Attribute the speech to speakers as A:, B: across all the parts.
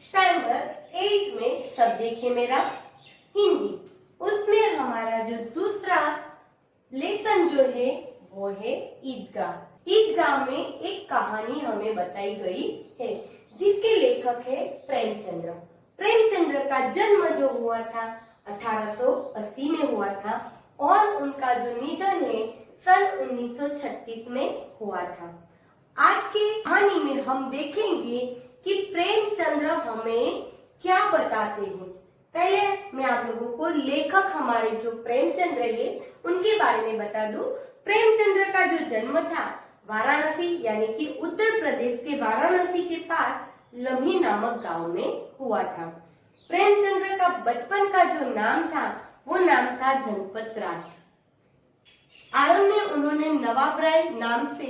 A: Standard 8 में सब देखे मेरा हिंदी। उसमें हमारा जो दूसरा लेसन जो है वो है ईदगाह। ईदगाह में एक कहानी हमें बताई गई है जिसके लेखक है प्रेमचंद्र। प्रेमचंद्र का जन्म जो हुआ था 1880 में हुआ था और उनका जो निधन है सन 1936 में हुआ था। आज की कहानी में हम देखेंगे कि प्रेमचंद्र हमें क्या बताते हैं। पहले मैं आप लोगों को लेखक हमारे जो प्रेमचंद्र है उनके बारे में बता दूं। प्रेमचंद्र का जो जन्म था वाराणसी यानी कि उत्तर प्रदेश के वाराणसी के पास लम्ही नामक गांव में हुआ था। प्रेमचंद्र का बचपन का जो नाम था वो नाम था धनपत राय। आरंभ में उन्होंने नवाब राय नाम से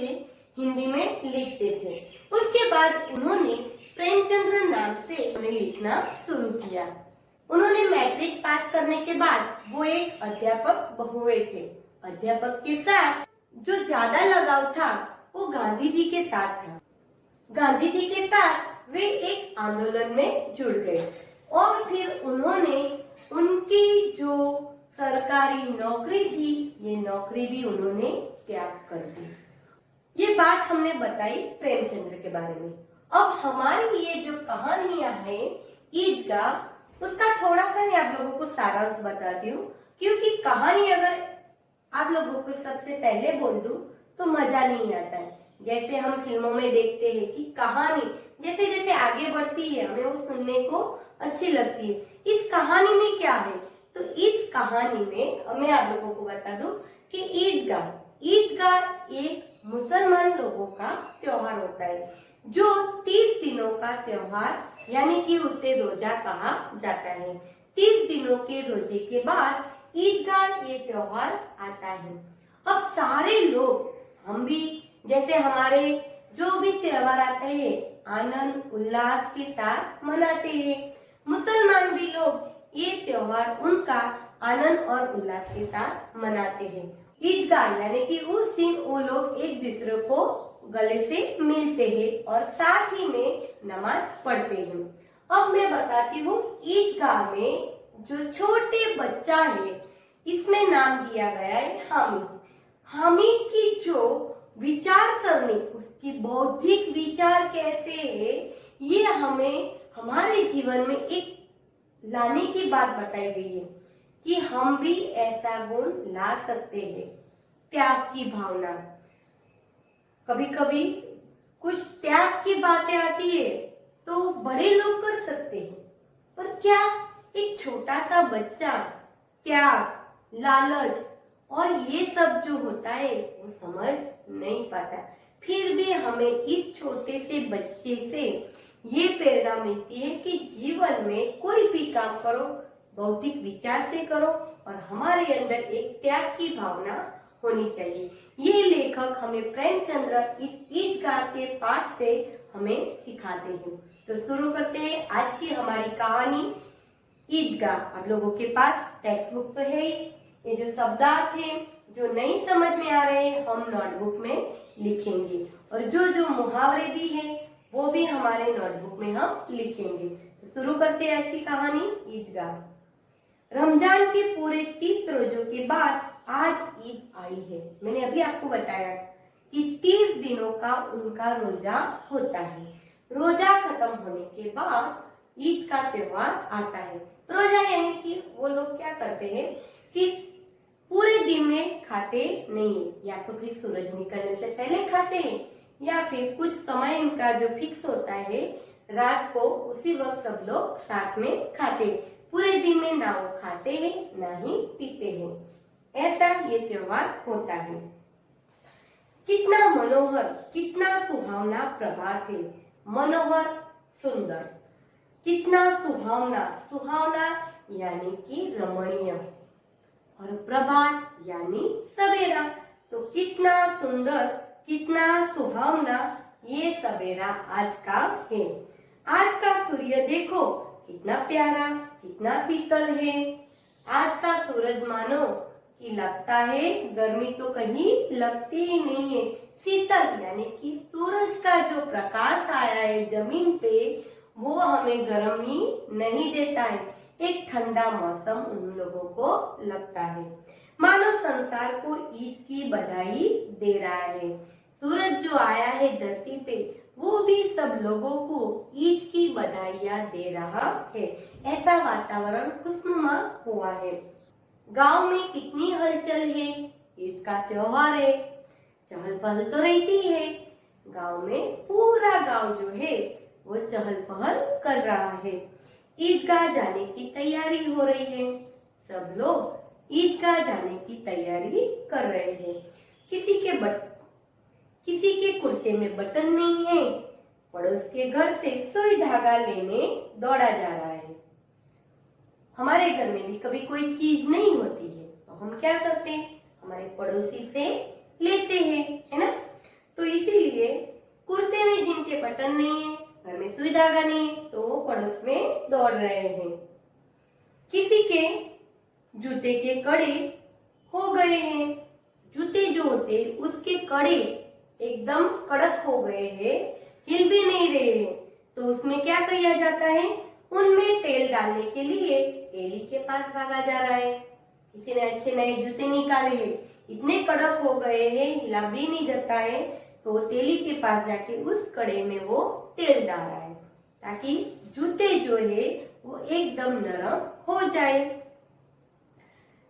A: हिंदी में लिखते थे। उसके बाद उन्होंने प्रेमचंद्र नाम से उन्हें लिखना शुरू किया। उन्होंने मैट्रिक पास करने के बाद वो एक अध्यापक हुए थे। अध्यापक के साथ जो ज्यादा लगाव था वो गांधी जी के साथ था। गांधी जी के साथ वे एक आंदोलन में जुड़ गए और फिर उन्होंने उनकी जो सरकारी नौकरी थी ये नौकरी भी उन्होंने त्याग कर दी। ये बात हमने बताई प्रेमचंद्र के बारे में। अब हमारी ये जो कहानियां है ईदगाह उसका थोड़ा सा मैं आप लोगों को सारांश बताती हूँ, क्योंकि कहानी अगर आप लोगों को सबसे पहले बोल दूं तो मजा नहीं आता है। जैसे हम फिल्मों में देखते हैं कि कहानी जैसे जैसे आगे बढ़ती है हमें वो सुनने को अच्छी लगती है। इस कहानी में क्या है तो इस कहानी में मैं आप लोगों को बता दूं कि ईदगाह एक मुसलमान लोगों का त्योहार होता है जो 30 दिनों का त्योहार यानी कि उसे रोजा कहा जाता है। 30 दिनों के रोजे के बाद ईदगाह ये त्योहार आता है। अब सारे लोग हम भी जैसे हमारे जो भी त्योहार आते हैं आनंद उल्लास के साथ मनाते हैं। मुसलमान भी लोग ये त्योहार उनका आनंद और उल्लास के साथ मनाते हैं। ईदगाह यानी कि उस दिन वो लोग एक दूसरे को गले से मिलते हैं और साथ ही में नमाज पढ़ते हैं। अब मैं बताती हूँ ईदगाह में जो छोटे बच्चा है इसमें नाम दिया गया है हामिद। हामिद की जो विचार सरणी उसकी बौद्धिक विचार कैसे है ये हमें हमारे जीवन में एक लाने की बात बताई गई है कि हम भी ऐसा गुण ला सकते हैं। त्याग की भावना, कभी कभी कुछ त्याग की बातें आती है तो बड़े लोग कर सकते हैं, पर क्या एक छोटा सा बच्चा त्याग, लालच और ये सब जो होता है वो समझ नहीं पाता। फिर भी हमें इस छोटे से बच्चे से ये प्रेरणा मिलती है कि जीवन में कोई भी काम करो बौद्धिक विचार से करो और हमारे अंदर एक त्याग की भावना होनी चाहिए। ये लेखक हमें प्रेमचंद्र इस ईदगाह के पाठ से हमें सिखाते हैं। तो शुरू करते हैं आज की हमारी कहानी ईदगाह। आप लोगों के पास टेक्स्ट बुक तो है। ये जो शब्दार्थ है जो नहीं समझ में आ रहे हैं हम नोटबुक में लिखेंगे और जो जो मुहावरे भी है वो भी हमारे नोटबुक में हम लिखेंगे। तो शुरू करते हैं आज की कहानी ईदगाह। रमजान के पूरे 30 रोजों के बाद आज ईद आई है। मैंने अभी आपको बताया कि 30 दिनों का उनका रोजा होता है। रोजा खत्म होने के बाद ईद का त्योहार आता है। रोजा यानी कि वो लोग क्या करते हैं कि पूरे दिन में खाते नहीं है, या तो फिर सूरज निकलने से पहले खाते हैं या फिर कुछ समय इनका जो फिक्स होता है रात को उसी वक्त सब लोग साथ में खाते हैं। पूरे दिन में ना वो खाते हैं ना ही पीते हैं। ऐसा ये त्योहार होता है। कितना मनोहर, कितना सुहावना प्रभात है। मनोहर, सुंदर। कितना सुहावना, सुहावना यानी कि रमणीय और प्रभात यानी सवेरा। तो कितना सुंदर, कितना सुहावना ये सवेरा आज का है। आज का सूर्य देखो कितना प्यारा, कितना शीतल है। आज का सूरज मानो कि लगता है गर्मी तो कहीं लगती ही नहीं है। शीतल यानी कि सूरज का जो प्रकाश आया है जमीन पे वो हमें गर्मी नहीं देता है, एक ठंडा मौसम उन लोगों को लगता है। मानो संसार को ईद की बधाई दे रहा है। सूरज जो आया है धरती पे, वो भी सब लोगों को ईद की बधाइयां दे रहा है। ऐसा वातावरण खुशनुमा हुआ है। गांव में कितनी हलचल है, ईद का त्योहार है, चहल पहल तो रहती है। गांव में पूरा गांव जो है वो चहल पहल कर रहा है। ईदगाह जाने की तैयारी हो रही है। सब लोग ईदगाह जाने की तैयारी कर रहे हैं। किसी के कुर्ते में बटन नहीं है, पड़ोस के घर से सुई धागा लेने दौड़ा जा रहा है। हमारे घर में भी कभी कोई चीज नहीं होती है तो हम क्या करते हैं, हमारे पड़ोसी से लेते हैं, है ना। तो इसीलिए कुर्ते में जिनके बटन नहीं है, घर में सुई धागा नहीं है, तो वो पड़ोस में दौड़ रहे हैं। किसी के जूते के कड़े हो गए हैं। जूते जो होते उसके कड़े एकदम कड़क हो गए हैं, हिल भी नहीं रहे हैं। तो उसमें क्या किया जाता है, उनमें तेल डालने के लिए तेली के पास भागा जा रहा है। किसी ने अच्छे नए जूते निकाले हैं, इतने कड़क हो गए हैं, हिला भी नहीं जाता है, तो तेली के पास जाके उस कड़े में वो तेल डाल रहा है ताकि जूते जो है वो एकदम नरम हो जाए।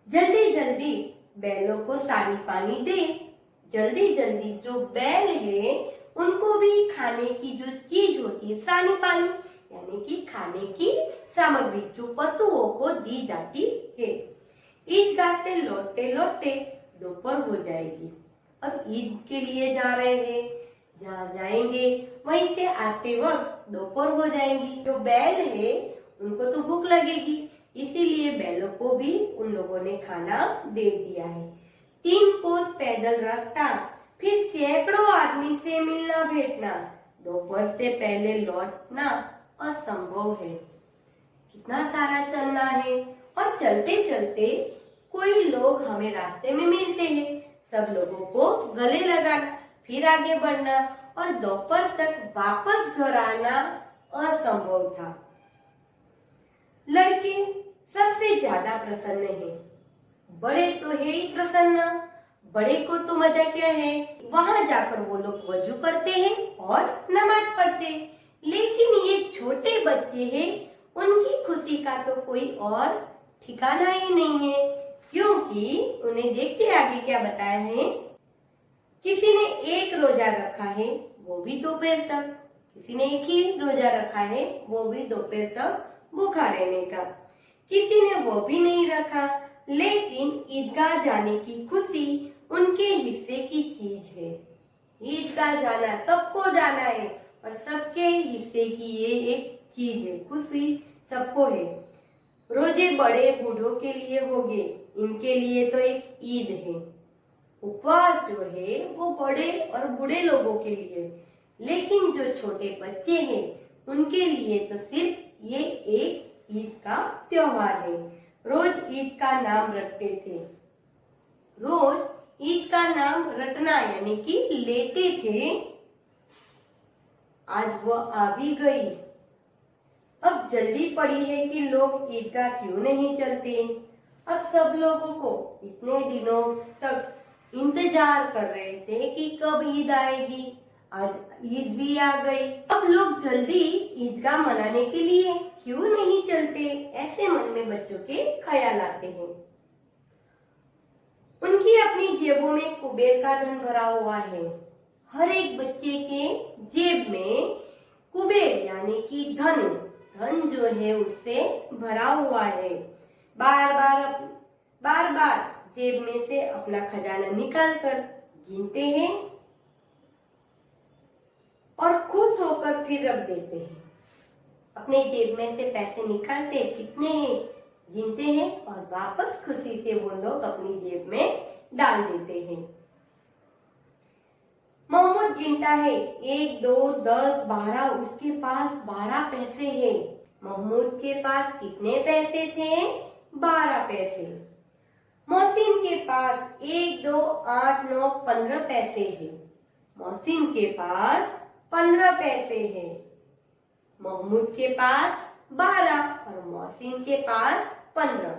A: जल्दी जल्दी बैलों को सानी पानी दे। जल्दी जल्दी जो बैल है उनको भी खाने की जो चीज होती है, सानी पानी यानी कि खाने की सामग्री जो पशुओं को दी जाती है। ईदगाह से लौटते लौटते दोपहर हो जाएगी। अब ईद के लिए जा रहे हैं, जहाँ जाएंगे वहीं से आते वक्त दोपहर हो जाएंगी। जो बैल है उनको तो भूख लगेगी, इसीलिए बैलों को भी उन लोगों ने खाना दे दिया है। 3 कोस पैदल रास्ता, फिर सैकड़ों आदमी से मिलना भेंटना, दोपहर से पहले लौटना असंभव है। कितना सारा चलना है। और चलते चलते कोई लोग हमें रास्ते में मिलते हैं, सब लोगों को गले लगाना, फिर आगे बढ़ना और दोपहर तक वापस घर आना असंभव था। लड़के सबसे ज्यादा प्रसन्न हैं। बड़े तो है ही प्रसन्न, बड़े को तो मजा क्या है, वहां जाकर वो लोग वजू करते हैं और नमाज पढ़ते हैं। लेकिन ये छोटे बच्चे हैं, उनकी खुशी का तो कोई और ठिकाना ही नहीं है, क्योंकि उन्हें देखते आगे क्या बताया है। किसी ने एक रोजा रखा है, वो भी दोपहर तक। किसी ने एक ही रोजा रखा है, वो भी दोपहर तक भूखा रहने का। किसी ने वो भी नहीं रखा, लेकिन ईदगाह जाने की खुशी उनके हिस्से की चीज है। ईदगाह जाना सबको जाना है और सबके हिस्से की ये एक चीज है, खुशी सबको है। रोजे बड़े बूढ़ों के लिए होंगे, इनके लिए तो एक ईद है। उपवास जो है वो बड़े और बूढ़े लोगों के लिए, लेकिन जो छोटे बच्चे हैं उनके लिए तो सिर्फ ये एक ईद का त्योहार है। रोज ईद का नाम रटते थे। रोज ईद का नाम रटना यानी कि लेते थे। आज वो आ भी गई। अब जल्दी पड़ी है कि लोग ईदगाह क्यों नहीं चलते। अब सब लोगों को इतने दिनों तक इंतजार कर रहे थे कि कब ईद आएगी। आज ईद भी आ गई। अब लोग जल्दी ईदगाह मनाने के लिए क्यों नहीं चलते, ऐसे मन में बच्चों के ख्याल आते हैं। उनकी अपनी जेबों में कुबेर का धन भरा हुआ है। हर एक बच्चे के जेब में कुबेर यानी कि धन जो है उससे भरा हुआ है। बार बार जेब में से अपना खजाना निकाल कर गिनते हैं और खुश होकर फिर रख देते हैं। अपने जेब में से पैसे निकालते, कितने हैं गिनते हैं और वापस खुशी से वो लोग अपनी जेब में डाल देते हैं। मोहम्मद गिनता है 1, 2, 10, 12, उसके पास 12 पैसे हैं। महमूद के पास कितने पैसे थे? 12 पैसे। मोहसिन के पास 1, 2, 8, 9, 15 पैसे हैं। मोहसिन के पास 15 पैसे हैं। महमूद के पास 12 और मोहसिन के पास 15।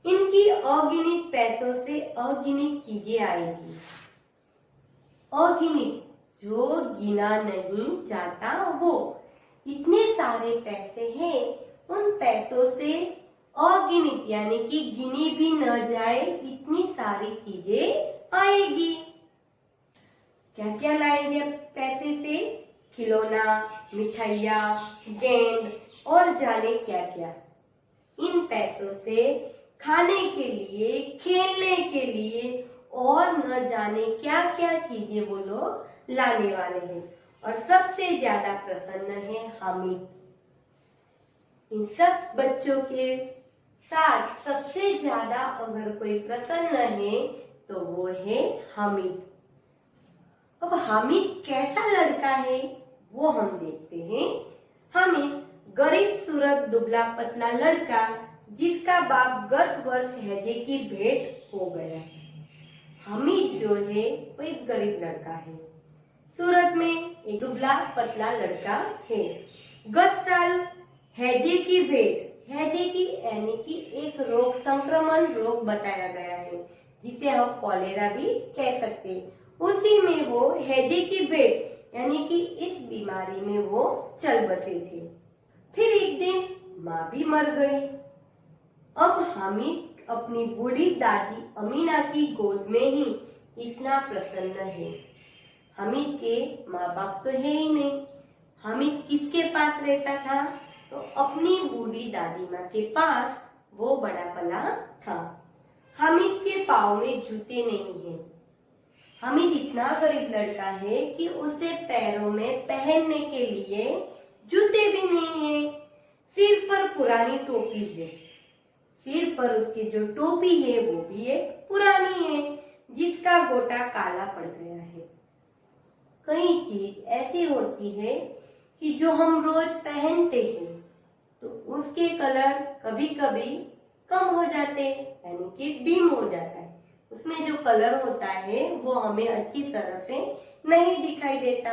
A: इनकी अगिनत पैसों से अगिनत चीजें आएगी। अगिनत, जो गिना नहीं जाता वो। इतने सारे पैसे हैं, उन पैसों से अगिनत यानी कि गिनी भी न जाए इतनी सारी चीजें आएगी। क्या क्या लाएंगे पैसे से? खिलौना, मिठाइयाँ, गेंद और जाने क्या क्या। इन पैसों से खाने के लिए, खेलने के लिए और न जाने क्या क्या चीजें वो लोग लाने वाले हैं। और सबसे ज्यादा प्रसन्न है हामिद। इन सब बच्चों के साथ सबसे ज्यादा अगर कोई प्रसन्न है तो वो है हामिद। अब हामिद कैसा लड़का है वो हम देखते हैं। हामिद गरीब सूरत दुबला पतला लड़का जिसका बाप गत वर्ष हैजे की भेंट हो गया है। हामिद जो है वो एक गरीब लड़का है। सूरत में एक दुबला पतला लड़का है। गत साल हैजे की भेंट, हैजे की यानी कि एक रोग, संक्रमण रोग बताया गया है जिसे हम कॉलेरा भी कह सकते हैं। उसी में वो हैजे की भेंट यानी कि इस बीमारी में वो चल बसे थे। फिर एक दिन माँ भी मर गई। अब हामिद अपनी बूढ़ी दादी अमीना की गोद में ही इतना प्रसन्न है। हामिद के माँ बाप तो है ही नहीं। हामिद किसके पास रहता था? तो अपनी बूढ़ी दादी माँ के पास वो बड़ा पला था। हामिद के पाँव में जूते नहीं हैं। हामिद इतना गरीब लड़का है कि उसे पैरों में पहनने के लिए जूते भी नहीं हैं। सिर पर पुरानी टोपी है। सिर पर उसकी जो टोपी है वो भी एक पुरानी है जिसका गोटा काला पड़ गया है। कई चीज ऐसी होती है कि जो हम रोज पहनते हैं तो उसके कलर कभी कभी कम हो जाते हैं यानी कि डिम हो जाता है। उसमें जो कलर होता है वो हमें अच्छी तरह से नहीं दिखाई देता।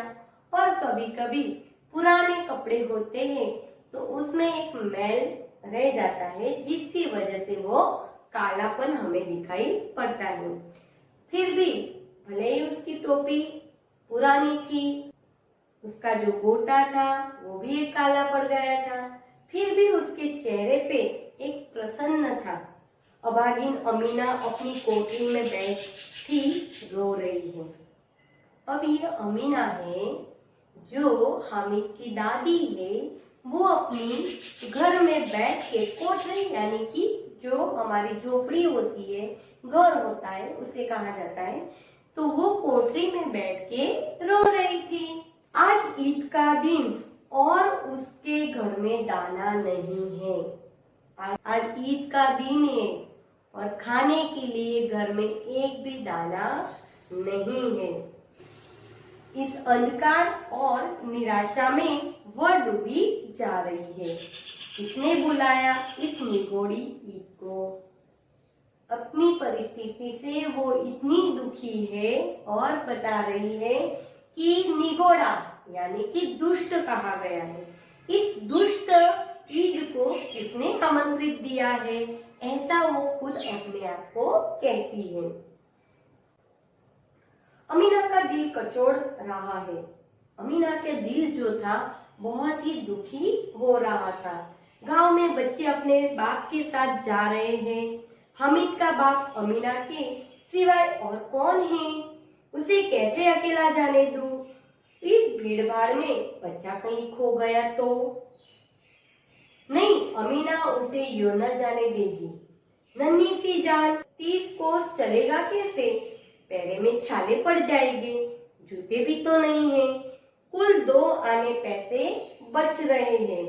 A: और कभी कभी पुराने कपड़े होते हैं तो उसमें एक मैल रह जाता है जिसकी वजह से वो कालापन हमें दिखाई पड़ता है। फिर भी भले ही उसकी टोपी पुरानी थी, उसका जो गोटा था वो भी एक काला पड़ गया था, फिर भी उसके चेहरे पे एक प्रसन्न था। अभागिन अमीना अपनी कोठरी में बैठी रो रही है। अब ये अमीना है जो हामिद की दादी है। वो अपनी घर में बैठ के कोठरी यानी कि जो हमारी झोपड़ी होती है, घर होता है उसे कहा जाता है, तो वो कोठरी में बैठ के रो रही थी। आज ईद का दिन और उसके घर में दाना नहीं है। आज ईद का दिन है और खाने के लिए घर में एक भी दाना नहीं है। इस अंधकार और निराशा में वह डूबी जा रही है। इसने बुलाया इस निगोड़ी ईद को। अपनी परिस्थिति से वो इतनी दुखी है और बता रही है कि निगोड़ा यानी कि दुष्ट कहा गया है। इस दुष्ट ईद को किसने आमंत्रित दिया है, ऐसा वो खुद अपने आप को कहती है। अमीना का दिल कचोड़ रहा है। अमीना के दिल जो था बहुत ही दुखी हो रहा था। गांव में बच्चे अपने बाप के साथ जा रहे हैं। हामिद का बाप अमीना के सिवाय और कौन है? उसे कैसे अकेला जाने दूं? इस भीड़ भाड़ में बच्चा कहीं खो गया तो नहीं, अमीना उसे यूं न जाने देगी। नन्ही सी जान 30 कोस चलेगा कैसे? पैरे में छाले पड़ जाएंगे, जूते भी तो नहीं है। कुल 2 आने पैसे बच रहे हैं।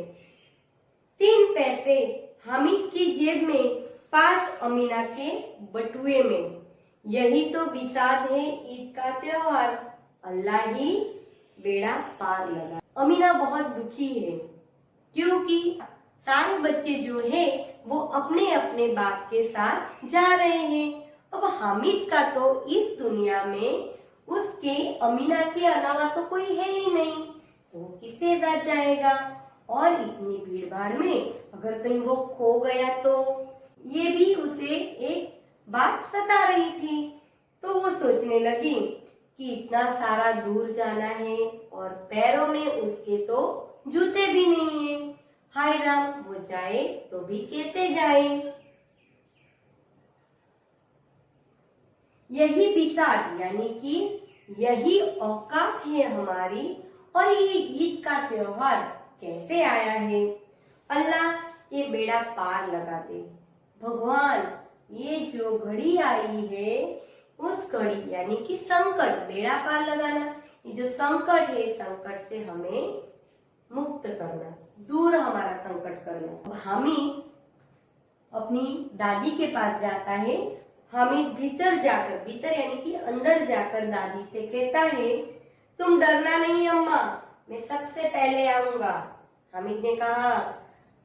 A: 3 पैसे हामिद की जेब में, 5 अमीना के बटुए में। यही तो बिसात है ईद का त्योहार। अल्लाह ही बेड़ा पार लगा। अमीना बहुत दुखी है क्योंकि सारे बच्चे जो है वो अपने अपने बाप के साथ जा रहे हैं। अब हामिद का तो इस दुनिया में उसके अमीना के अलावा तो कोई है ही नहीं। तो वो किसके साथ जाएगा? और इतनी भीड़ भाड़ में अगर कहीं वो खो गया तो? ये भी उसे एक बात सता रही थी। तो वो सोचने लगी कि इतना सारा दूर जाना है और पैरों में उसके तो जूते भी नहीं है। हाय राम, वो जाए तो भी कैसे जाए? यही बिसात यानी कि यही औकात है हमारी। और ये ईद का त्योहार कैसे आया है? अल्लाह ये बेड़ा पार लगा दे। भगवान, ये जो घड़ी आई है उस घड़ी यानी कि संकट, बेड़ा पार लगाना, ये जो संकट है, संकट से हमें मुक्त करना, दूर हमारा संकट करना। हामिद अपनी दादी के पास जाता है। हामिद भीतर जाकर, भीतर यानी कि अंदर जाकर दादी से कहता है, तुम डरना नहीं अम्मा, मैं सबसे पहले आऊंगा। हामिद ने कहा,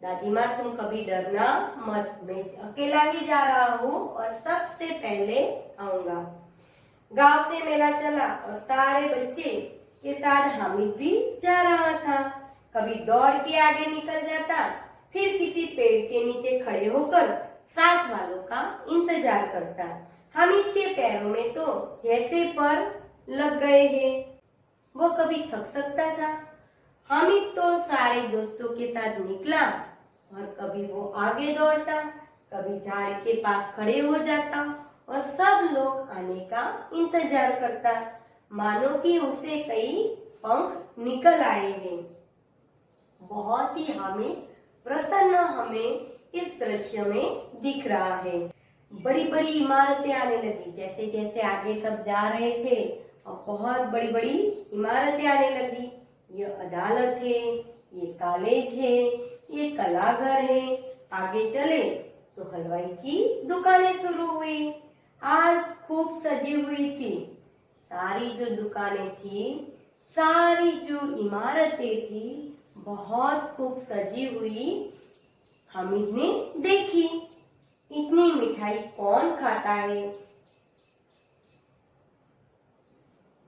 A: दादी माँ तुम कभी डरना मत, मैं अकेला ही जा रहा हूँ और सबसे पहले आऊंगा। गांव से मेला चला और सारे बच्चे के साथ हामिद भी जा रहा था। कभी दौड़ के आगे निकल जाता, फिर किसी पेड़ के नीचे खड़े होकर साथ वालों का इंतजार करता। हामिद के पैरों में तो जैसे पर लग गए हैं। वो कभी थक सकता था। हामिद तो सारे दोस्तों के साथ निकला और कभी वो आगे दौड़ता, कभी झाड़ के पास खड़े हो जाता और सब लोग आने का इंतजार करता, मानो कि उसे कई पंख निकल आए हैं। बहुत ही हामिद प्रसन्न हमें इस दृश्य में दिख रहा है। बड़ी बड़ी इमारतें आने लगी, जैसे जैसे आगे सब जा रहे थे और बहुत बड़ी बड़ी इमारतें आने लगी। ये अदालत है, ये कॉलेज है, ये कलाघर है। आगे चले तो हलवाई की दुकानें शुरू हुई। आज खूब सजी हुई थी। सारी जो दुकानें थी, सारी जो इमारतें थी, बहुत खूब सजी हुई हामिद ने देखी। इतनी मिठाई कौन खाता है?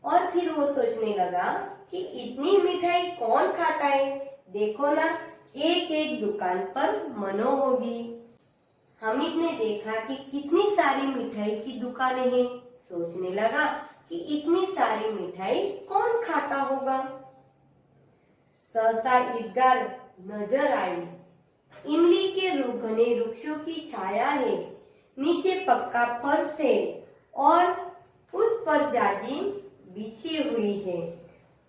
A: और फिर वो सोचने लगा कि इतनी मिठाई कौन खाता है? देखो ना, एक एक दुकान पर मनो होगी। हामिद ने देखा कि कितनी सारी मिठाई की दुकानें हैं। सोचने लगा कि इतनी सारी मिठाई कौन खाता होगा। सहसा ईदगाह नजर आई। इमली के घने वृक्षों की छाया है, नीचे पक्का फर्श है और उस पर जाजिम बिछी हुई है।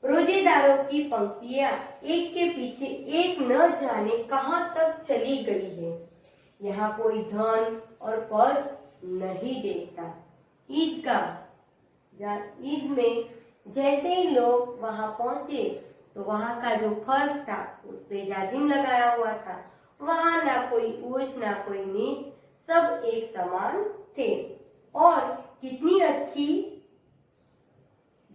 A: रोजेदारों की पंक्तियां एक के पीछे एक न जाने कहां तक चली गई है। यहाँ कोई धन और पद नहीं देखता। ईद में जैसे ही लोग वहां पहुंचे तो वहां का जो फर्श था उस पे जाजिम लगाया हुआ था। वहां ना कोई ऊंच ना कोई नीच, सब एक समान थे। और कितनी अच्छी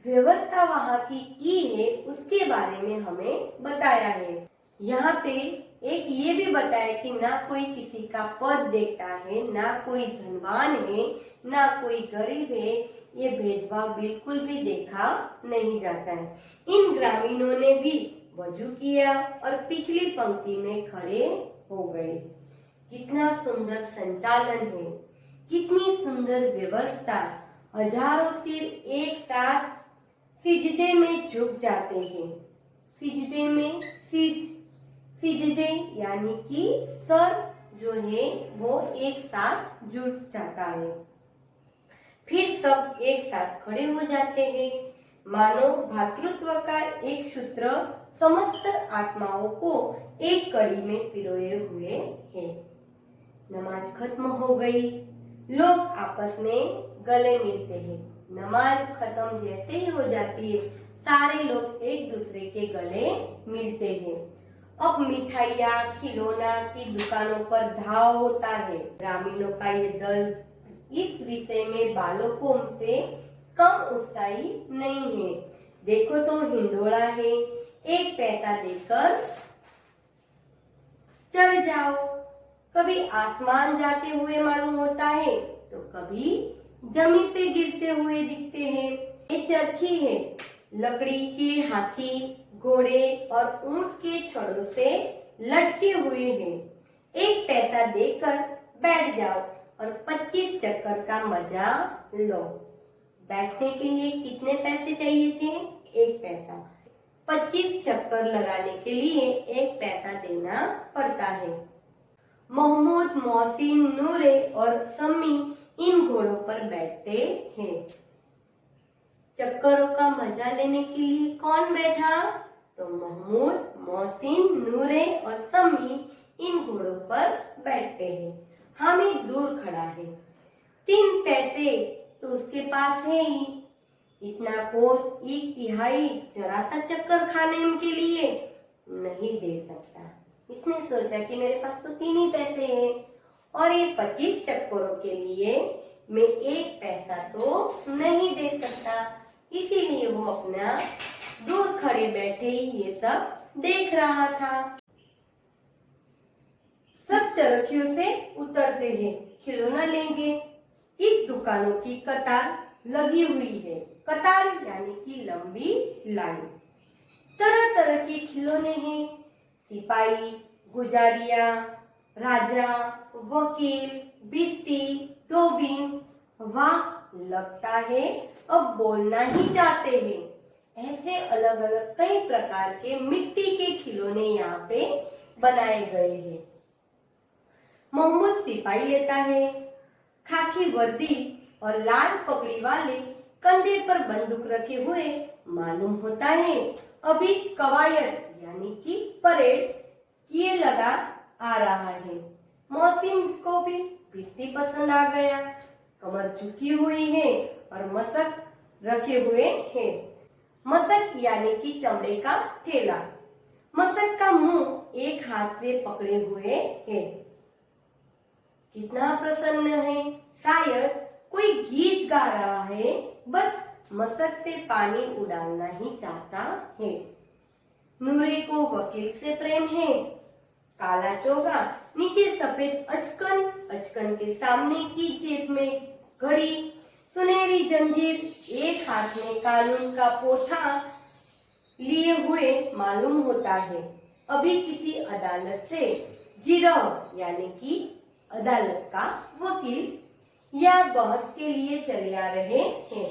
A: व्यवस्था वहां की है उसके बारे में हमें बताया है। यहाँ पे एक ये भी बताया कि ना कोई किसी का पद देखता है, ना कोई धनवान है, ना कोई गरीब है। ये भेदभाव बिल्कुल भी देखा नहीं जाता है। इन ग्रामीणों ने भी वजू किया और पिछली पंक्ति में खड़े हो गए। कितना सुंदर संचालन है, कितनी सुंदर व्यवस्था। हजारों सिर एक साथ सिजदे में झुक जाते हैं। सिजदे में सिजदे यानी कि सर जो है वो एक साथ जुट जाता है। फिर सब एक साथ खड़े हो जाते हैं, मानो भातृत्व का एक सूत्र समस्त आत्माओं को एक कड़ी में पिरोए हुए है। नमाज खत्म हो गई। लोग आपस में गले मिलते हैं। नमाज खत्म जैसे ही हो जाती है, सारे लोग एक दूसरे के गले मिलते हैं। अब मिठाइयाँ खिलौना की दुकानों पर धाव होता है। ग्रामीणों का ये दल इस विषय में बालकों से कम उत्साही नहीं है। देखो तो हिंडोला है, एक पैसा देकर चढ़ जाओ। कभी आसमान जाते हुए मालूम होता है तो कभी जमीन पे गिरते हुए दिखते हैं। ये चरखी है, लकड़ी के हाथी घोड़े और ऊंट के छड़ों से लटके हुए हैं। 1 पैसा देकर बैठ जाओ और 25 चक्कर का मजा लो। बैठने के लिए कितने पैसे चाहिए थे? 1 पैसा। 25 चक्कर लगाने के लिए 1 पैसा देना पड़ता है। महमूद, मोहसिन, नूरे और सम्मी इन घोड़ों पर बैठते हैं। चक्करों का मजा लेने के लिए कौन बैठा? तो महमूद, मोहसिन, नूरे और सम्मी इन घोड़ों पर बैठते हैं। हामिद दूर खड़ा है। 3 पैसे तो उसके पास है ही, इतना कोस 1/3 जरा सा चक्कर खाने के लिए नहीं दे सकता। इसने सोचा कि मेरे पास तो 3 ही पैसे हैं और ये 25 चक्करों के लिए मैं 1 पैसा तो नहीं दे सकता। इसीलिए वो अपना दूर खड़े बैठे ही ये सब देख रहा था। सब चरखियों से उतरते हैं, खिलौना लेंगे। इस दुकानों की कतार लगी हुई है। कतार यानी कि लंबी लाइन। तरह तरह के खिलौने हैं। सिपाही, गुजारिया, राजा, वकील, बिस्ती, धोबीन। वाह, लगता है अब बोलना ही चाहते हैं। ऐसे अलग अलग कई प्रकार के मिट्टी के खिलौने यहाँ पे बनाए गए हैं। मोहम्मद सिपाही लेता है। खाकी वर्दी और लाल पगड़ी वाले कंधे पर बंदूक रखे हुए मालूम होता है अभी कवायद यानी कि परेड किए लगा आ रहा है। मोहसिन को भी बिस्ती पसंद आ गया। कमर झुकी हुई है और मशक रखे हुए हैं। मशक यानी कि चमड़े का थैला। मशक का मुंह एक हाथ से पकड़े हुए है। कितना प्रसन्न है, शायद कोई गीत गा रहा है, बस मशक से पानी उड़ाना ही चाहता है। नूरे को वकील से प्रेम है। काला चोगा, नीचे सफेद अचकन, अचकन के सामने की जेब में घड़ी, सुनहरी जंजीर, एक हाथ में कानून का पोथा लिए हुए मालूम होता है अभी किसी अदालत से जिरह यानी कि अदालत का वकील या बहस के लिए चले आ रहे हैं।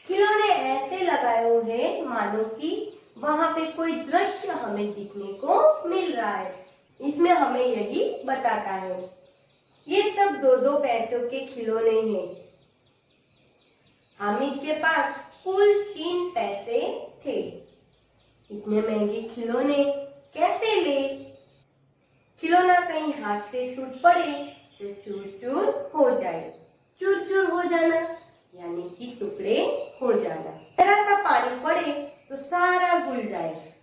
A: खिलौने ऐसे लगाए हुए हैं मानो कि वहाँ पे कोई दृश्य हमें दिखने को मिल रहा है। इसमें हमें यही बताता है। ये सब 2-2 पैसों के खिलौने हैं। हामिद के पास कुल 3 पैसे थे। इतने महंगे खिलौने कैसे ले? खिलौना कहीं हाथ से टूट पड़े तो चूर चूर हो जाए। चूर चूर हो जाना यानी कि टुकड़े हो जाना। जरा सा पानी पड़े तो सारा घुल जाए।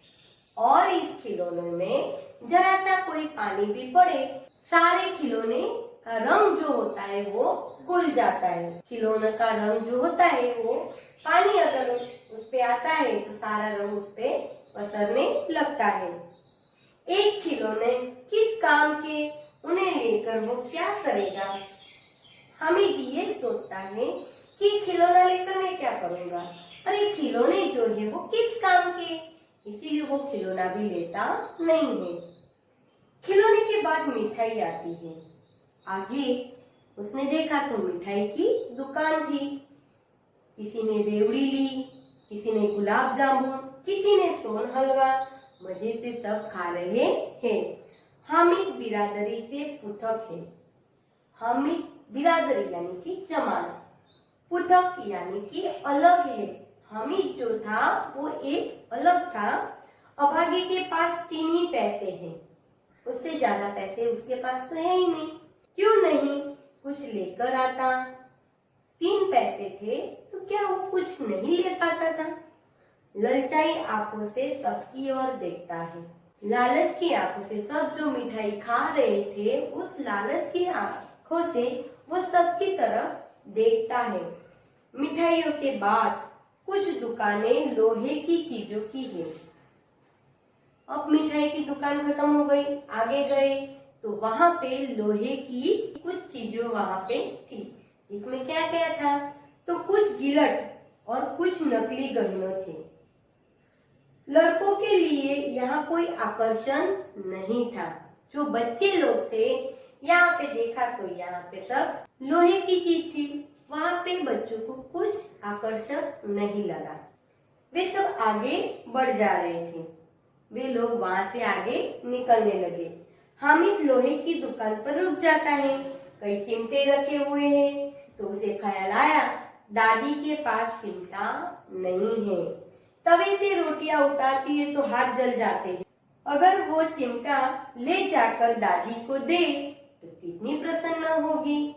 A: और इस खिलौनों में जरा सा कोई पानी भी पड़े, सारे खिलौने का रंग जो होता है वो घुल जाता है। खिलौने का रंग जो होता है वो पानी अगर उस पे आता है तो सारा रंग उस पे पसरने लगता है। एक खिलौने किस काम के, उन्हें लेकर वो क्या करेगा? हामिद ये सोचता है कि खिलौना लेकर मैं क्या करूँगा। अरे खिलौने जो है वो किस काम के, इसीलिए वो खिलौना भी लेता नहीं है। खिलौने के बाद मिठाई आती है। आगे उसने देखा तो मिठाई की दुकान थी। किसी ने रेवड़ी ली, किसी ने गुलाब जामुन, किसी ने सोन हलवा। मजे से सब खा रहे हैं। हामिद बिरादरी से पृथक है। हामिद बिरादरी यानी कि जमात, पृथक यानी कि अलग है। हामिद जो था वो एक अलग था। अभागे के पास 3 ही पैसे हैं, उससे ज्यादा पैसे उसके पास तो है ही नहीं। क्यों नहीं कुछ लेकर आता? 3 पैसे थे तो क्या वो कुछ नहीं ले पाता था? ललचाई आंखों से सबकी ओर देखता है। लालच की आंखों से सब जो मिठाई खा रहे थे उस लालच की आंखों से वो सबकी तरफ देखता है। मिठाइयों के बाद कुछ दुकानें लोहे की चीजों की है। अब मिठाई की दुकान खत्म हो गई, आगे गए तो वहां पे लोहे की कुछ चीजों वहां पे थी। इसमें क्या क्या था? तो कुछ गिलट और कुछ नकली गहनों थे। लड़कों के लिए यहाँ कोई आकर्षण नहीं था। जो बच्चे लोग थे यहाँ पे देखा तो यहाँ पे सब लोहे की चीज थी। वहाँ पे बच्चों को कुछ आकर्षक नहीं लगा। वे सब आगे बढ़ जा रहे थे। वे लोग वहाँ से आगे निकलने लगे। हामिद लोहे की दुकान पर रुक जाता है। कई चिमटे रखे हुए हैं तो उसे ख्याल आया दादी के पास चिमटा नहीं है। तवे से रोटियां उतारती है तो हाथ जल जाते हैं। अगर वो चिमटा ले जाकर दादी को दे तो कितनी प्रसन्न होगी।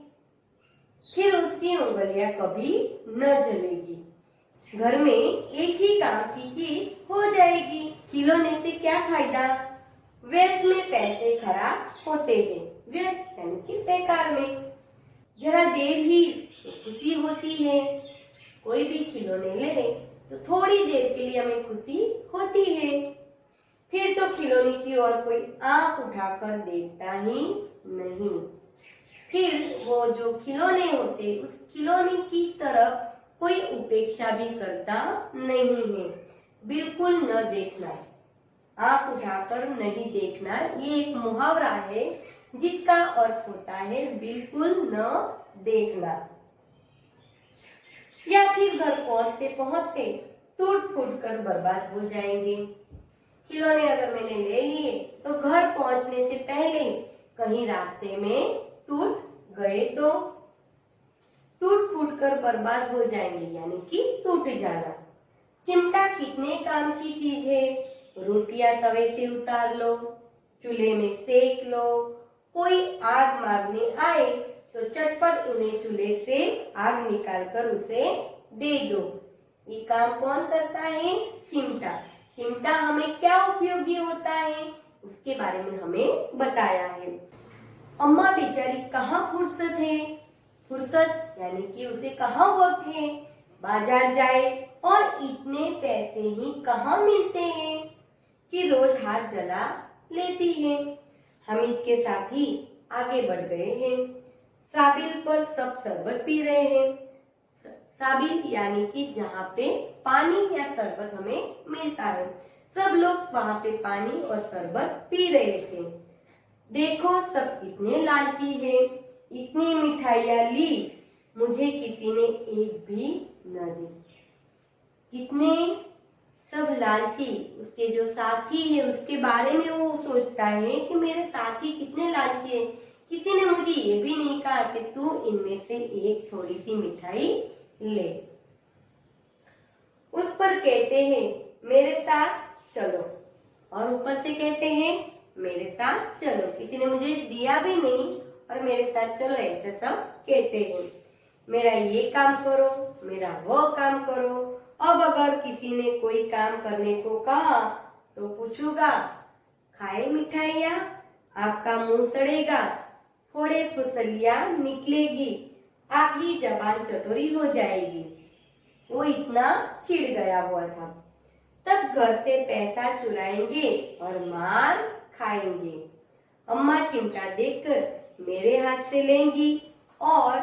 A: फिर उसकी उंगलियां कभी न जलेगी। घर में एक ही काम की चीज हो जाएगी। खिलौने से क्या फायदा? व्यर्थ में पैसे खराब होते हैं। व्यर्थ यानी कि बेकार में। जरा देर ही तो खुशी होती है। कोई भी खिलौने ले तो थोड़ी देर के लिए हमें खुशी होती है। फिर तो खिलौने की ओर कोई आंख उठाकर देखता ही नहीं। फिर वो जो खिलौने होते उस खिलौने की तरफ कोई उपेक्षा भी करता नहीं है। बिल्कुल न देखना, आंख उठाकर नहीं देखना, ये एक मुहावरा है जिसका अर्थ होता है बिल्कुल न देखना। या फिर घर पहुंचते पहुंचते टूट फूट कर बर्बाद हो जाएंगे। खिलौने अगर मैंने ले लिए तो घर पहुंचने से पहले कहीं रास्ते में टूट गए तो टूट फूट कर बर्बाद हो जाएंगे, यानी कि टूट जाना। चिमटा कितने काम की चीज है। रोटियां तवे से उतार लो, चूल्हे में सेक लो। कोई आग मारने आए तो चटपट उन्हें चूल्हे से आग निकालकर उसे दे दो। ये काम कौन करता है? चिमटा। चिमटा हमें क्या उपयोगी होता है उसके बारे में हमें बताया है। अम्मा बेचारी कहाँ फुर्सत है। फुर्सत यानी कि उसे कहाँ वक्त है। बाजार जाए और इतने पैसे ही कहाँ मिलते हैं कि रोज हाथ जला लेती है। हामिद के साथी आगे बढ़ गए हैं। साबिल पर सब शरबत पी रहे हैं। साबिल यानी कि जहाँ पे पानी या शरबत हमें मिलता है। सब लोग वहाँ पे पानी और शरबत पी रहे थे। देखो सब कितने लालची है। इतनी मिठाइयाँ ली, मुझे किसी ने एक भी न दी। कितने सब लालची। उसके जो साथी है उसके बारे में वो सोचता है कि मेरे साथी कितने लालची है। किसी ने मुझे ये भी नहीं कहा कि तू इनमें से एक थोड़ी सी मिठाई ले। उस पर कहते हैं मेरे साथ चलो, और ऊपर से कहते हैं मेरे साथ चलो। किसी ने मुझे दिया भी नहीं और मेरे साथ चलो ऐसे सब कहते हैं। मेरा ये काम करो, मेरा वो काम करो। अब अगर किसी ने कोई काम करने को कहा तो पूछूंगा खाए मिठाइयाँ, आपका मुंह सड़ेगा, थोड़े फुसलियाँ निकलेगी, आपकी जबान चटोरी हो जाएगी। वो इतना चिढ़ गया हुआ था। तब घर से पैसा चुराएंगे और मार खाएंगे। अम्मा चिमटा देखकर मेरे हाथ से लेंगी और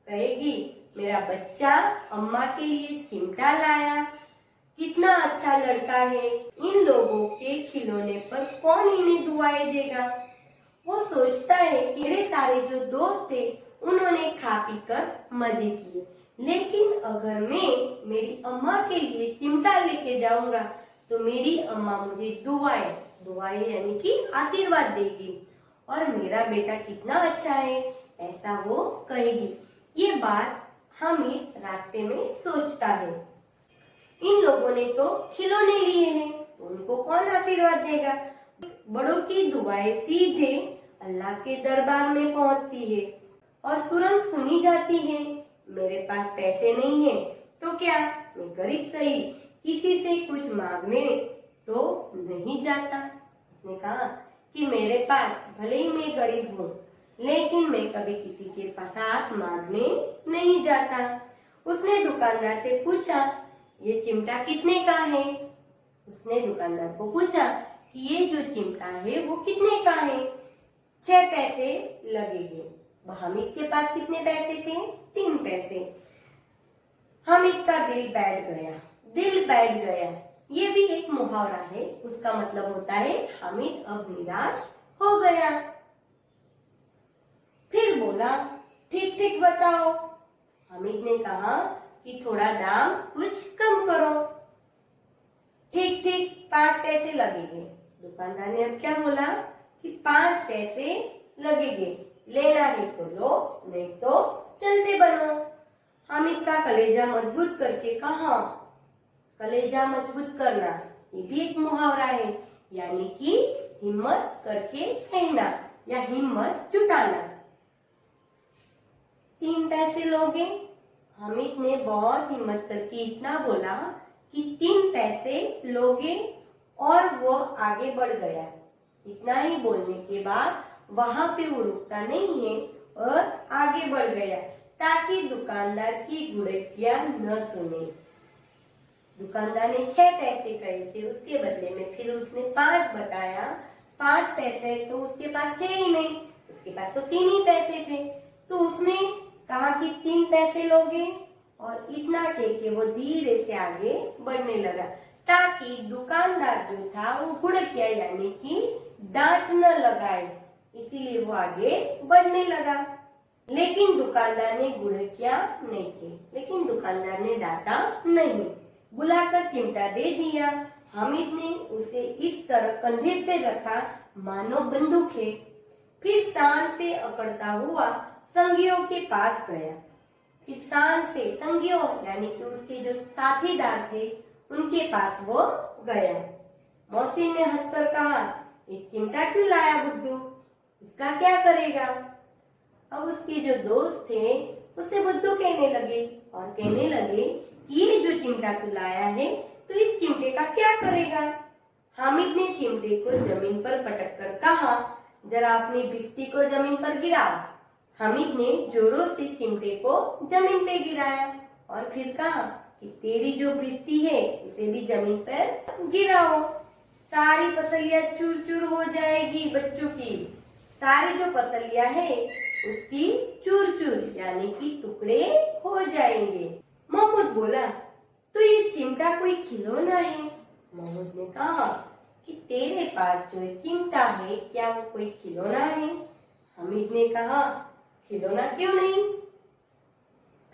A: कहेगी मेरा बच्चा अम्मा के लिए चिमटा लाया, कितना अच्छा लड़का है। इन लोगों के खिलौने पर कौन इन्हें दुआएं देगा। वो सोचता है कि मेरे सारे जो दोस्त थे उन्होंने खा पी कर मजे किए, लेकिन अगर मैं मेरी अम्मा के लिए चिमटा लेके जाऊंगा तो मेरी अम्मा मुझे दुआएं यानी कि आशीर्वाद देगी और मेरा बेटा कितना अच्छा है ऐसा वो कहेगी। ये बात हामिद रास्ते में सोचता है। इन लोगों ने तो खिलौने लिए हैं तो उनको कौन आशीर्वाद देगा। बड़ों की दुआएं सीधे अल्लाह के दरबार में पहुंचती है और तुरंत सुनी जाती है। मेरे पास पैसे नहीं है तो क्या, मैं गरीब सही, किसी से कुछ मांगने तो नहीं जाता। उसने कहा कि मेरे पास भले ही मैं गरीब हूँ लेकिन मैं कभी किसी के पास हाथ मांगने नहीं जाता। उसने दुकानदार से पूछा ये चिमटा कितने का है। उसने दुकानदार को पूछा कि ये जो चिमटा है वो कितने का है। 6 पैसे लगेंगे। हामिद के पास कितने पैसे थे? 3 पैसे। हामिद का दिल बैठ गया। ये भी एक मुहावरा है। उसका मतलब होता है हामिद अब निराश हो गया। फिर बोला, ठीक ठीक बताओ। हामिद ने कहा कि थोड़ा दाम कुछ कम करो। ठीक ठीक 5 पैसे लगेंगे। दुकानदार ने अब क्या बोला कि 5 पैसे लगेंगे, लेना है तो लो, नहीं तो चलते बनो। हामिद का कलेजा मजबूत करके कहा। कलेजा मजबूत करना ये भी एक मुहावरा है, यानी कि हिम्मत करके कहना या हिम्मत जुटाना। 3 पैसे लोगे? हामिद ने बहुत हिम्मत करके इतना बोला कि 3 पैसे लोगे, और वो आगे बढ़ गया। इतना ही बोलने के बाद वहां पे वो रुकता नहीं है और आगे बढ़ गया, ताकि दुकानदार की गुड़कियां न सुने। दुकानदार ने 6 पैसे कहे थे, उसके बदले में फिर उसने 5 बताया। 5 पैसे तो उसके पास 6 ही नहीं, उसके पास तो 3 ही पैसे थे। तो उसने कहा कि 3 पैसे लोगे, और इतना कह के वो धीरे से आगे बढ़ने लगा, ताकि दुकानदार जो था वो गुड़किया यानी कि डांट न लगाए, इसीलिए वो आगे बढ़ने लगा। लेकिन दुकानदार ने गुड़किया नहीं की, लेकिन दुकानदार ने डांटा नहीं, बुलाकर चिमटा दे दिया। हामिद ने उसे इस तरह कंधे पे रखा मानो बंदूक है। फिर शान से अकड़ता हुआ संगियों के पास गया। फिर शान से संगियों यानी कि उसके जो साथीदार थे उनके पास वो गया। मौसी ने हंसकर कहा, एक चिमटा क्यों लाया बुद्धू, इसका क्या करेगा? अब उसके जो दोस्त थे उसे बुद्धू कहने लगे और कहने लगे कि ये जो चिमटा तू लाया है तो इस चिमटे का क्या करेगा? हामिद ने चिमटे को जमीन पर पटक कर कहा, जरा अपनी बिस्ती को जमीन पर गिराओ। हामिद ने जोरों से चिमटे को जमीन पे गिराया और फिर कहा कि तेरी जो बिस्ती है उसे भी जमीन पर गिराओ, सारी पसलियां चूर चूर हो जाएगी बच्चों की। सारी जो पसलियां है उसकी चूर चूर यानी कि टुकड़े हो जाएंगे। महमूद बोला, तो ये चिमटा कोई खिलौना है? महमूद ने कहा कि तेरे पास जो चिमटा है क्या वो कोई खिलौना है? हामिद ने कहा, खिलौना क्यों नहीं,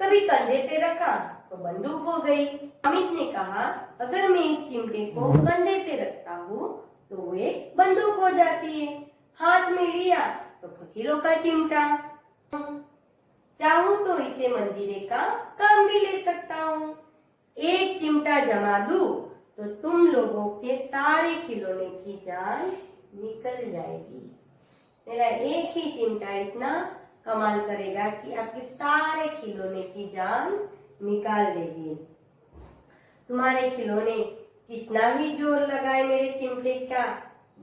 A: कभी कंधे पे रखा तो बंदूक हो गई। हामिद ने कहा, अगर मैं इस चिमटे को कंधे पे रखता हूँ तो वो एक बंदूक हो जाती है, हाथ में लिया तो फकीरों का चिमटा, चाहूं तो इसे मंदिरे का काम भी ले सकता हूँ। एक चिमटा जमा दूं तो तुम लोगों के सारे खिलौने की जान निकल जाएगी। मेरा एक ही चिमटा इतना कमाल करेगा कि आपके सारे खिलौने की जान निकाल देगी। तुम्हारे खिलौने कितना ही जोर लगाए मेरे चिमटे का,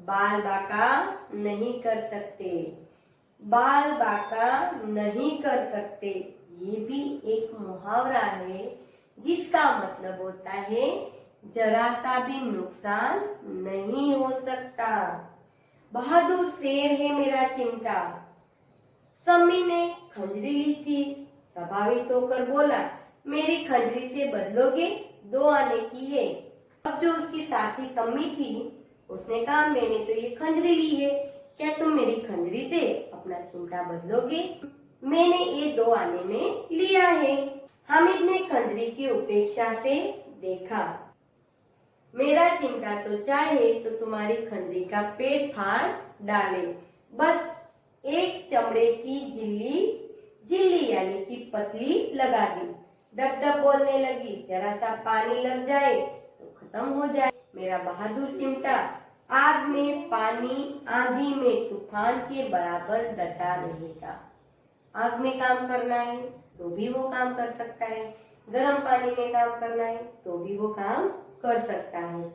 A: बाल बाका नहीं कर सकते, बाल बाका नहीं कर सकते। ये भी एक मुहावरा है जिसका मतलब होता है जरा सा भी नुकसान नहीं हो सकता। बहादुर शेर है मेरा चिमटा। सम्मी ने खंजरी ली थी, प्रभावित होकर बोला, मेरी खंजरी से बदलोगे? 2 आने की है। अब जो उसकी साथी सम्मी थी उसने कहा, मैंने तो ये खंजरी ली है, क्या तुम मेरी खंजरी से अपना चिमटा बदलोगे? मैंने ये 2 आने में लिया है। हामिद ने खंजरी की उपेक्षा से देखा, मेरा चिमटा तो चाहे तो तुम्हारी खंजरी का पेट फाड़ डाले, बस एक चमड़े की झिल्ली यानी कि पतली लगा दी। डब डब बोलने लगी, जरा सा पानी लग जाए तो खत्म हो जाए। मेरा बहादुर चिमटा आग में, पानी, आंधी में, तूफान के बराबर डटा रहेगा। आग में काम करना है तो भी वो काम कर सकता है, गर्म पानी में काम करना है तो भी वो काम कर सकता है।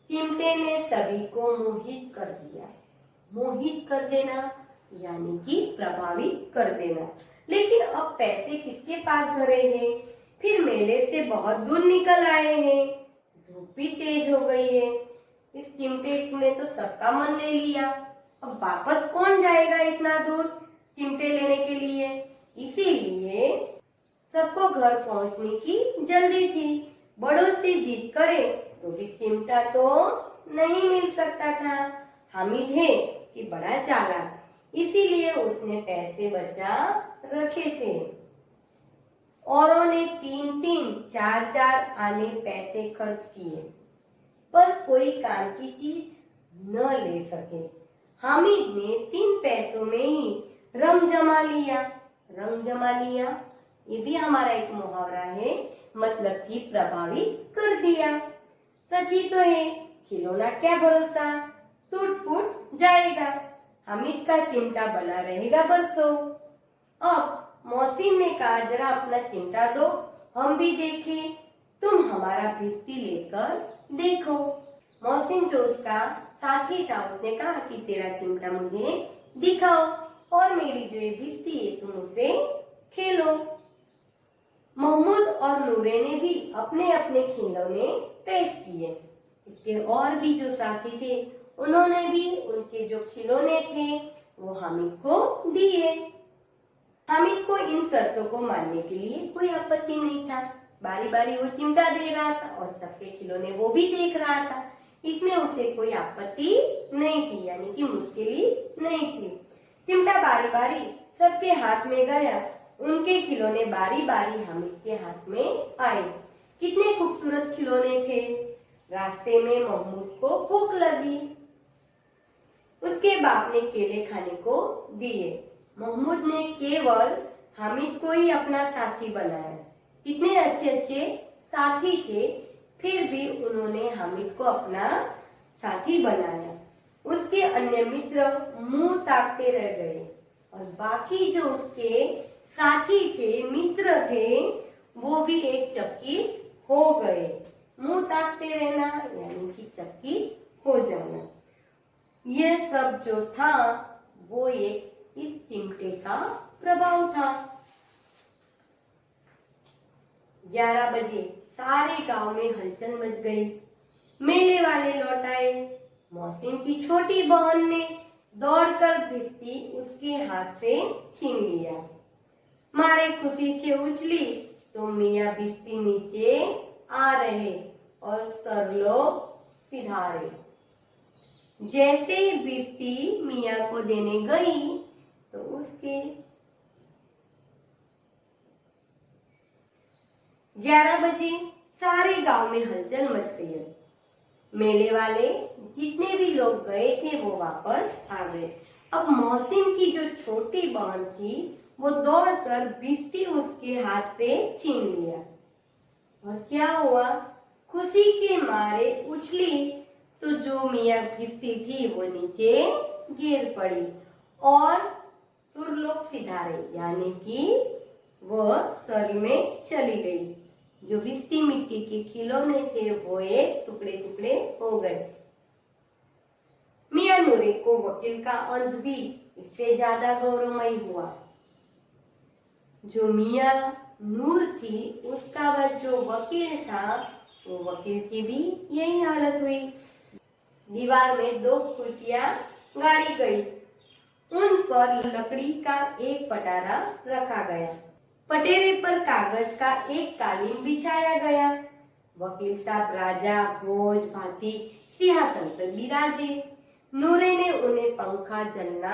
A: चिमटे ने सभी को मोहित कर दिया। मोहित कर देना यानी कि प्रभावित कर देना। लेकिन अब पैसे किसके पास धरे हैं? फिर मेले से बहुत दूर निकल आए हैं, धूप भी तेज हो गई है। इस चिमटे ने तो सबका मन ले लिया, अब वापस कौन जाएगा इतना दूर चिमटे लेने के लिए? इसीलिए सबको घर पहुंचने की जल्दी थी। बड़ों से जिद करे तो भी चिमटा तो नहीं मिल सकता था। हामिद है कि बड़ा चालाक, इसीलिए उसने पैसे बचा रखे थे। औरों ने 3-3, 4-4 आने पैसे खर्च किए, पर कोई काम की चीज न ले सके। हामिद ने 3 पैसों में ही रंग जमा लिया। रंग जमा लिया, ये भी हमारा एक मुहावरा है, मतलब कि प्रभावित कर दिया। सच ही तो है, खिलौना क्या भरोसा, टूट फूट जाएगा। हामिद का चिमटा बना रहेगा बरसों। अब मौसिन ने कहा, जरा अपना चिमटा दो, हम भी देखें। तुम हमारा भिस्ती लेकर देखो। मौसिन जो उसका साथी था, उसने कहा कि तेरा चिमटा मुझे दिखाओ और मेरी जो ये भिस्ती है तुम उसे खेलो। महमूद और नूरे ने भी अपने अपने खिलौने पेश किए। इसके और भी जो साथी थे, उन्होंने भी उनके जो खिलौने थे वो हामिद को दिए। हामिद को इन शर्तों को मानने के लिए कोई आपत्ति नहीं था। बारी बारी वो चिमटा दे रहा था और सबके खिलौने वो भी देख रहा था। इसमें उसे कोई आपत्ति नहीं थी, यानी कि मुश्किल नहीं थी। चिमटा बारी बारी सबके हाथ में गया। उनके खिलौने बारी बारी हामिद के हाथ में आए। कितने खूबसूरत खिलौने थे। रास्ते में महमूद को भूख लगी। उसके बाप ने केले खाने को दिए। महमूद ने केवल हामिद को ही अपना साथी बनाया। कितने अच्छे अच्छे साथी थे, फिर भी उन्होंने हामिद को अपना साथी बनाया। उसके अन्य मित्र मुंह ताकते रह गए और बाकी जो उसके साथी थे, मित्र थे, वो भी एक चकित हो गए। मुंह ताकते रहना यानी कि चकित हो जाना। ये सब जो था वो एक इस चिमटे का प्रभाव था। 11 बजे सारे गांव में हलचल मच गई। मेले वाले लौट आए। मौसिन की छोटी बहन ने दौड़कर भिस्ती उसके हाथ से छीन लिया। मारे खुशी से उछली तो मियाँ भिस्ती नीचे आ रहे और सर लोग सिधारे। जैसे ही भिस्ती मियाँ को देने गई तो उसके 11 बजे सारे गांव में हलचल मच गई। मेले वाले जितने भी लोग गए थे वो वापस आ गए। अब मौसिन की जो छोटी बहन थी वो दौड़कर भिस्ती उसके हाथ से छीन लिया। और क्या हुआ, खुशी के मारे उछली तो जो मियाँ भिस्ती थी वो नीचे गिर पड़ी और सुरलोक सिधारे यानी कि वह स्वर्ग में चली गई। जो भिस्ती मिट्टी के खिलौने थे वो एक टुकड़े टुकड़े हो गए। मियाँ नूरे को वकील का अंत भी इससे ज्यादा गौरवमय हुआ। जो मियाँ नूर थी उसका वह जो वकील था, वो वकील की भी यही हालत हुई। दीवार में 2 खुटियां गाड़ी गई। उन पर लकड़ी का एक पटारा रखा गया। पटेरे पर कागज का एक कालीन बिछाया गया। वकील साहब राजा भोज भांति सिंहासन पर बिराजे। नूरे ने उन्हें पंखा चलना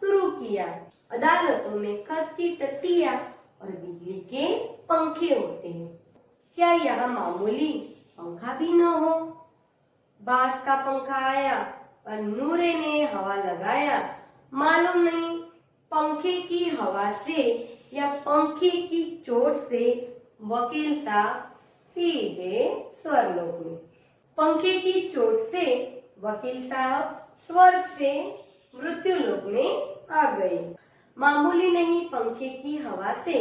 A: शुरू किया। अदालतों में खस की टट्टियां और बिजली के पंखे होते हैं, क्या यह मामूली पंखा भी न हो। बांस का पंखा आया और नूरे ने हवा लगाया। मालूम नहीं पंखे की हवा से या पंखे की चोट से वकील साहब सीधे स्वर्गलोक में। पंखे की चोट से वकील साहब स्वर्ग से मृत्युलोक में आ गए। मामूली नहीं पंखे की हवा से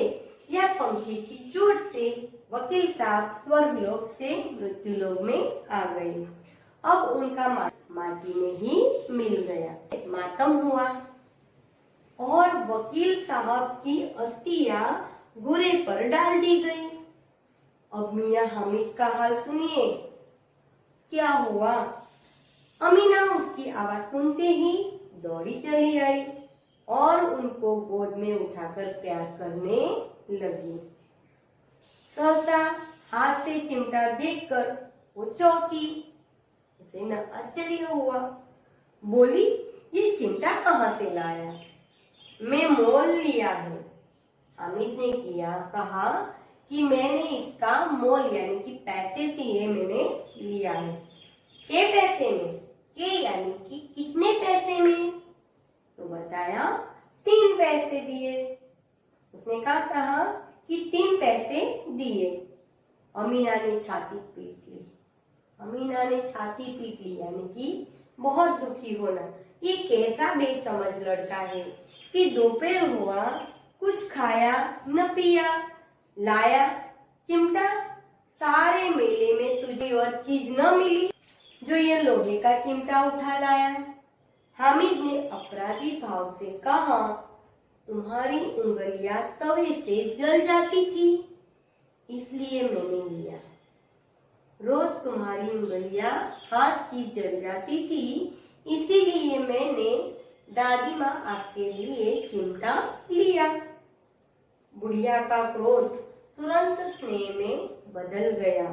A: या पंखे की चोट से वकील साहब स्वर्गलोक से मृत्युलोक में आ गए। अब उनका माटी में ही मिल गया। मातम हुआ और वकील साहब की अस्थियां घुरे पर डाल दी गई। अब मियाँ हामिद का हाल सुनिए, क्या हुआ। अमीना उसकी आवाज सुनते ही दौड़ी चली आई और उनको गोद में उठाकर प्यार करने लगी। सहसा हाथ से चिमटा देखकर वो चौंकी। उसे न आश्चर्य हुआ। बोली, ये चिमटा कहाँ से लाया? मैं मोल लिया है। हामिद ने कहा कि मैंने इसका मोल यानी कि पैसे से ये मैंने लिया है। के पैसे में? के यानी कि कितने पैसे में? तो बताया 3 पैसे दिए। उसने कहा कि 3 पैसे दिए। अमीना ने छाती पीट ली। अमीना ने छाती पीट ली यानी कि बहुत दुखी होना। ये कैसा बेसमझ लड़का है कि दोपहर हुआ, कुछ खाया न पिया, लाया चिमटा। सारे मेले में तुझे और चीज न मिली जो ये लोहे का चिमटा उठा लाया। हामिद ने अपराधी भाव से कहा, तुम्हारी उंगलियां तवे से जल जाती थी, इसलिए मैंने लिया। रोज तुम्हारी उंगलियां हाथ की जल जाती थी, इसीलिए मैंने दादी माँ आपके लिए चिमटा लिया। बुढ़िया का क्रोध तुरंत स्नेह में बदल गया।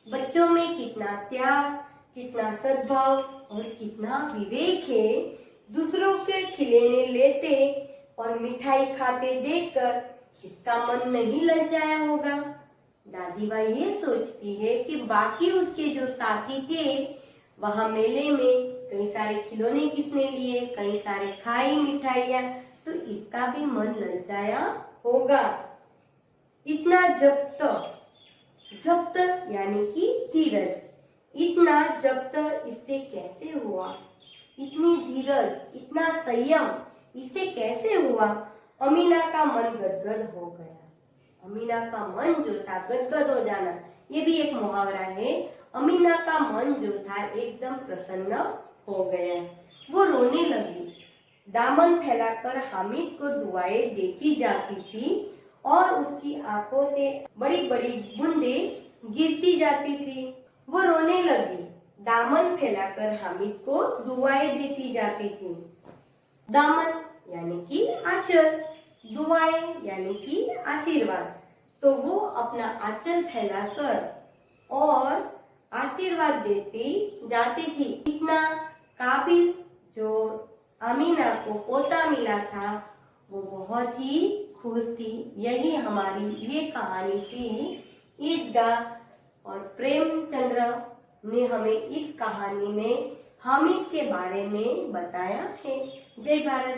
A: बच्चों में कितना त्याग, कितना सद्भाव और कितना विवेक है। दूसरों के खिलौने लेते और मिठाई खाते देखकर इसका मन नहीं ललचाया होगा। दादी माँ ये सोचती है कि बाकी उसके जो साथी थे वहां मेले में कई सारे खिलौने किसने लिए, कई सारे खाई मिठाइयाँ, तो इसका भी मन ललचाया होगा। इतना जब्त यानी कि धीरज, इतना जब्त इससे कैसे हुआ? इतनी धीरज, इतना संयम इससे कैसे हुआ? अमीना का मन गदगद हो गया। अमीना का मन जो था गदगद हो जाना, ये भी एक मुहावरा है। अमीना का मन जो था एकदम प्रसन्न हो गया। वो रोने लगी। दामन फैलाकर हामिद को दुआएं देती जाती थी और उसकी आंखों से बड़ी बड़ी बूंदें गिरती जाती थी। वो रोने लगी। दामन फैलाकर हामिद को दुआएं देती जाती थी। दामन यानी कि आंचल, दुआएं यानी कि आशीर्वाद। तो वो अपना आंचल फैलाकर और आशीर्वाद देती जाती थी। इतना काबिल जो अमीना को पोता मिला था वो बहुत ही खुश थी। यही हमारी ये कहानी थी। ईदगाह और प्रेमचंद्र ने हमें इस कहानी में हामिद के बारे में बताया है। जय भारत।